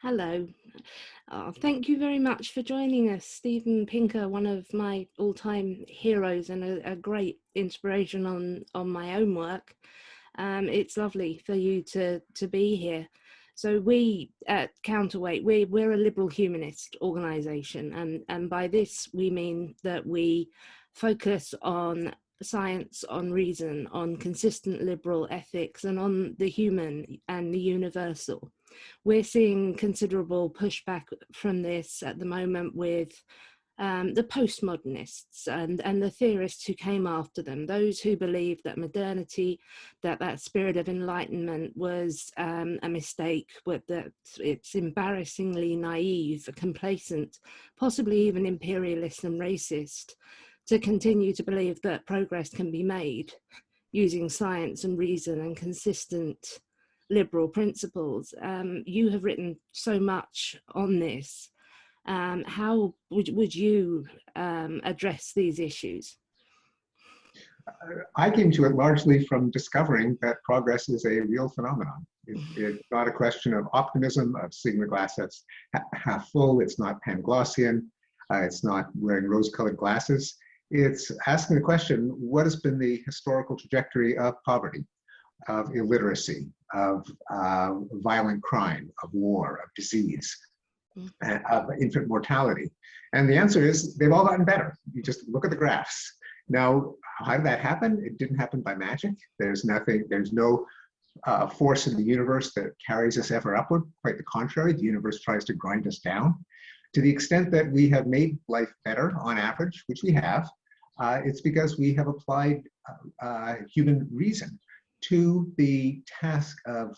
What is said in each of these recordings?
Hello. Thank you very much for joining us. Steven Pinker, one of my all-time heroes and a great inspiration on my own work. It's lovely for you to be here. So we at Counterweight, we're a liberal humanist organisation, and by this we mean that we focus on science, on reason, on consistent liberal ethics, and on the human and the universal. We're seeing considerable pushback from this at the moment with the postmodernists and the theorists who came after them, those who believed that modernity, that spirit of enlightenment was a mistake, that it's embarrassingly naive, complacent, possibly even imperialist and racist, to continue to believe that progress can be made using science and reason and consistent liberal principles. You have written so much on this. How would you address these issues? I came to it largely from discovering that progress is a real phenomenon. It's not a question of optimism, of seeing the glass that's half full. It's not Panglossian. It's not wearing rose-colored glasses. It's asking the question, what has been the historical trajectory of poverty, of illiteracy, of violent crime, of war, of disease, of infant mortality? And the answer is they've all gotten better. You just look at the graphs. Now, how did that happen? It didn't happen by magic. There's no force in the universe that carries us ever upward. Quite the contrary, the universe tries to grind us down. To the extent that we have made life better on average, which we have, it's because we have applied human reason to the task of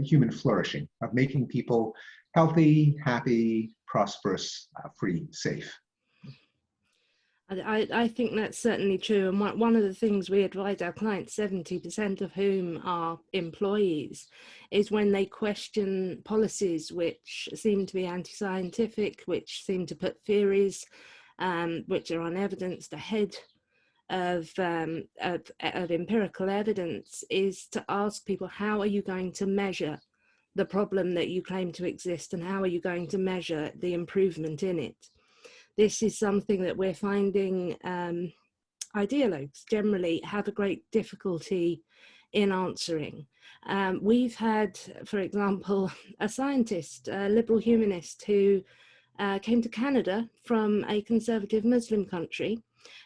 human flourishing, of making people healthy, happy, prosperous, free, safe. I think that's certainly true. And one of the things we advise our clients, 70% of whom are employees, is when they question policies which seem to be anti-scientific, which seem to put theories which are unevidenced ahead of empirical evidence, is to ask people, how are you going to measure the problem that you claim to exist, and how are you going to measure the improvement in it? This is something that we're finding ideologues generally have a great difficulty in answering. We've had, for example, a scientist, a liberal humanist, who came to Canada from a conservative Muslim country.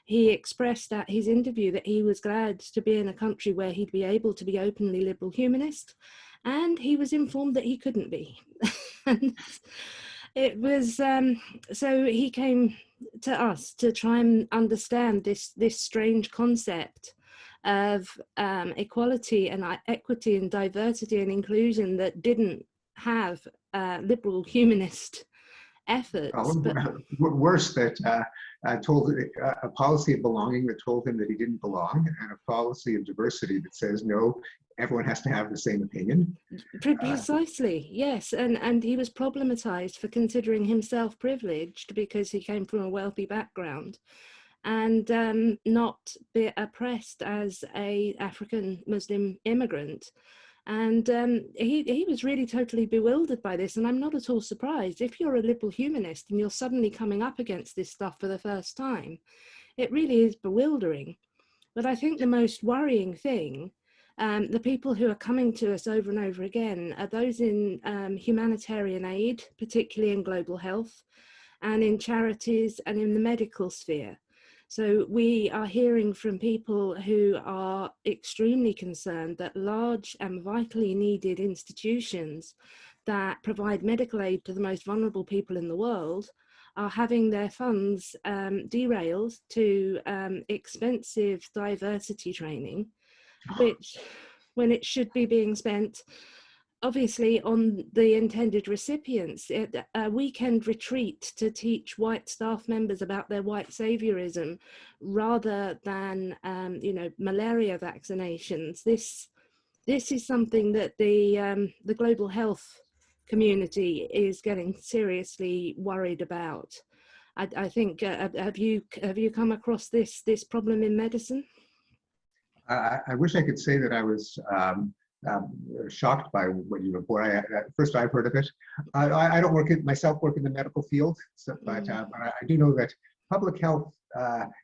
He expressed at his interview that he was glad to be in a country where he'd be able to be openly liberal humanist, and he was informed that he couldn't be. And it was so he came to us to try and understand this strange concept of equality and equity and diversity and inclusion that didn't have liberal humanist efforts. Worse, that told a policy of belonging that told him that he didn't belong, and a policy of diversity that says no, everyone has to have the same opinion. Precisely, yes. And he was problematized for considering himself privileged because he came from a wealthy background, and not be oppressed as a African Muslim immigrant. And he was really totally bewildered by this. And I'm not at all surprised. If you're a liberal humanist and you're suddenly coming up against this stuff for the first time, it really is bewildering. But I think the most worrying thing, the people who are coming to us over and over again, are those in humanitarian aid, particularly in global health, and in charities and in the medical sphere. So we are hearing from people who are extremely concerned that large and vitally needed institutions that provide medical aid to the most vulnerable people in the world are having their funds derailed to expensive diversity training, which, when it should be being spent obviously on the intended recipients. A weekend retreat to teach white staff members about their white saviorism rather than malaria vaccinations. This is something that the global health community is getting seriously worried about. I think have you come across this problem in medicine? I wish I could say that I was shocked by what you report. First I've heard of it. I don't work in the medical field, but I do know that public health,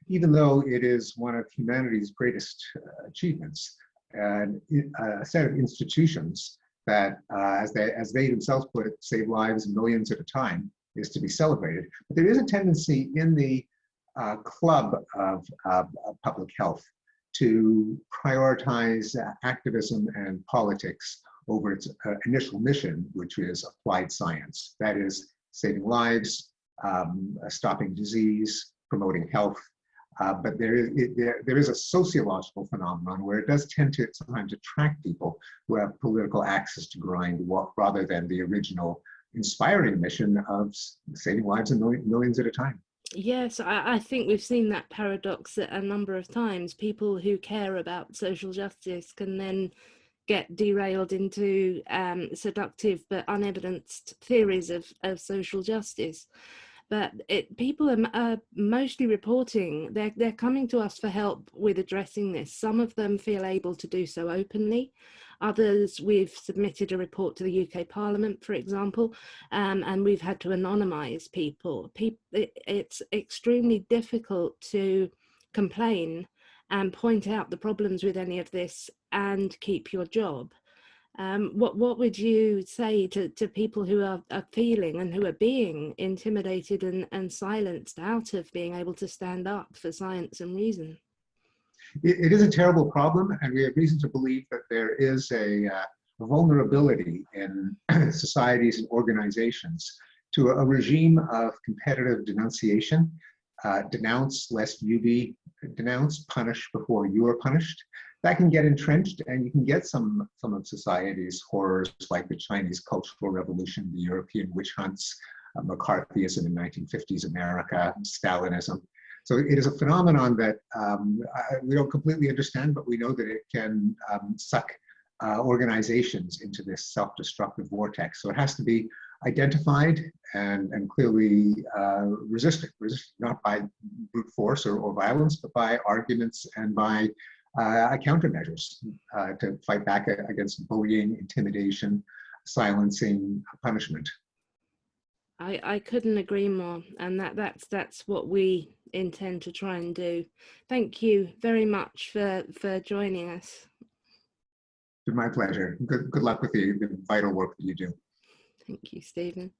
even though it is one of humanity's greatest achievements, and a set of institutions that, as they themselves put it, save lives millions at a time, is to be celebrated. But there is a tendency in the club of public health to prioritize activism and politics over its initial mission, which is applied science. That is, saving lives, stopping disease, promoting health. But there is a sociological phenomenon where it does tend to sometimes attract people who have political axes to grind, rather than the original inspiring mission of saving lives and millions at a time. Yes, I think we've seen that paradox a number of times. People who care about social justice can then get derailed into seductive but unevidenced theories of social justice. But people are mostly reporting, they're coming to us for help with addressing this. Some of them feel able to do so openly. Others, we've submitted a report to the UK Parliament, for example, and we've had to anonymise people. It's extremely difficult to complain and point out the problems with any of this and keep your job. What would you say to people who are feeling and who are being intimidated and silenced out of being able to stand up for science and reason? It is a terrible problem, and we have reason to believe that there is a vulnerability in societies and organizations to a regime of competitive denunciation. Denounce lest you be denounced, punish before you are punished. That can get entrenched, and you can get some of society's horrors, like the Chinese Cultural Revolution, the European witch hunts, McCarthyism in 1950s America, Stalinism. So it is a phenomenon that we don't completely understand, but we know that it can suck organizations into this self-destructive vortex. So it has to be identified and clearly resisted, not by brute force or violence, but by arguments and by countermeasures to fight back against bullying, intimidation, silencing, punishment. I couldn't agree more, and that's what we intend to try and do. Thank you very much for joining us. It's been my pleasure. Good luck with the vital work that you do. Thank you, Stephen.